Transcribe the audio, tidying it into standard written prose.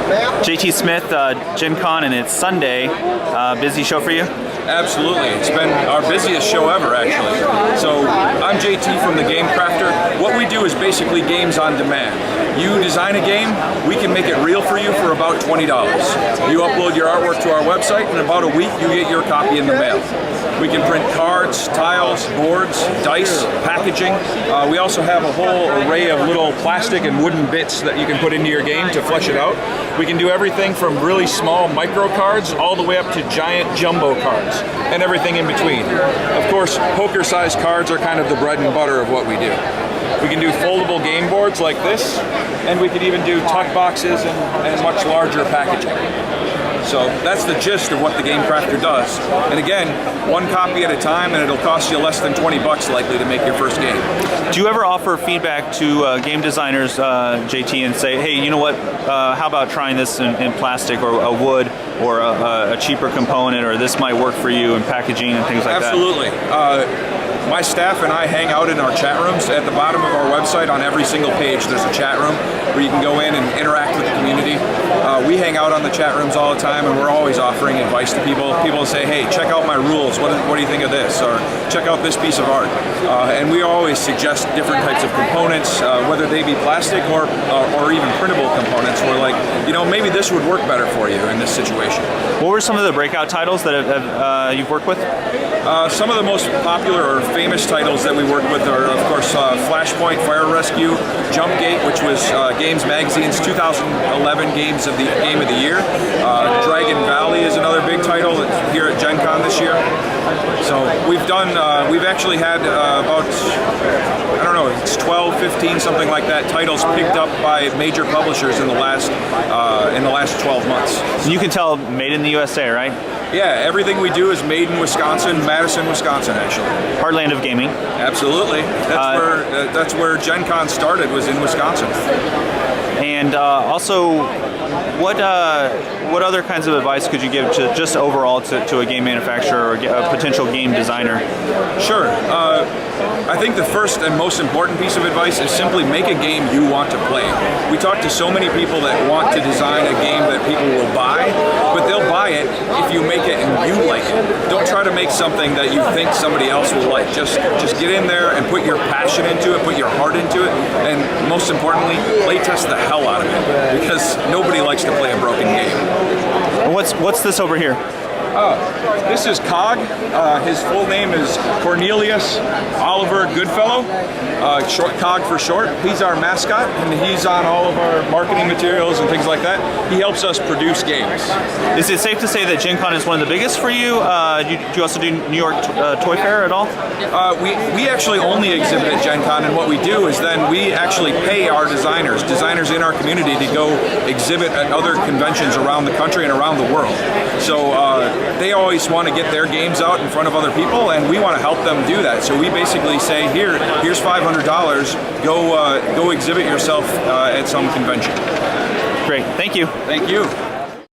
JT Smith, Gen Con, and it's Sunday. Busy show for you? Absolutely. It's been our busiest show ever, actually. So I'm JT from the Gamecrafter. What we do is basically games on demand. You design a game, we can make it real for you for about $20. You upload your artwork to our website, and in about a week you get your copy in the mail. We can print cards, tiles, boards, dice, packaging. We also have a whole array of little plastic and wooden bits that you can put into your game to flesh it out. We can do everything from really small micro cards all the way up to giant jumbo cards and everything in between. Of course, poker-sized cards are kind of the bread and butter of what we do. We can do foldable game boards like this, and we can even do tuck boxes and much larger packaging. So that's the gist of what the Gamecrafter does. And again, one copy at a time, and it'll cost you less than 20 bucks likely to make your first game. Do you ever offer feedback to game designers, JT, and say, hey, you know what, how about trying this in plastic or a wood or a cheaper component, or this might work for you in packaging and things like Absolutely. that? Absolutely. My staff and I hang out in our chat rooms. At the bottom of our website, on every single page, there's a chat room where you can go in and interact with the community. We hang out on the chat rooms all the time, and we're always offering advice to people. People say, hey, check out my rules. What do you think of this? Or check out this piece of art. And we always suggest different types of components, whether they be plastic or even printable components. We're like, you know, maybe this would work better for you in this situation. What were some of the breakout titles that you've worked with? Some of the most popular or famous titles that we work with are, of course, Flashpoint, Fire Rescue, Jumpgate, which was Games Magazine's 2011 Game of the Year. Dragon Valley is another big title here at Gen Con this year. So we've actually had about, I don't know, it's 12, 15, something like that, titles picked up by major publishers in the last 12 months. You can tell made in the USA, right? Yeah, everything we do is made in Wisconsin, Madison, Wisconsin, actually. Heartland of gaming. Absolutely. That's where Gen Con started, was in Wisconsin. And also, what other kinds of advice could you give to just overall to a game manufacturer or a potential game designer? Sure. I think the first and most important piece of advice is simply make a game you want to play. We talk to so many people that want to design a game that people will buy, but they'll buy it if you make it and you like it. Don't try to make something that you think somebody else will like. Just get in there and put your passion into it, put your heart into it, and most importantly, play test the hell out of it, because nobody likes to play a broken game. And what's this over here? This is Cog. His full name is Cornelius Oliver Goodfellow, short Cog for short. He's our mascot, and he's on all of our marketing materials and things like that. He helps us produce games. Is it safe to say that Gen Con is one of the biggest for you? Do you also do New York Toy Fair at all? We actually only exhibit at Gen Con, and what we do is then we actually pay our designers in our community to go exhibit at other conventions around the country and around the world. So they always want to get their games out in front of other people, and we want to help them do that. So we basically say, here's $500, go exhibit yourself at some convention. Great, thank you. Thank you.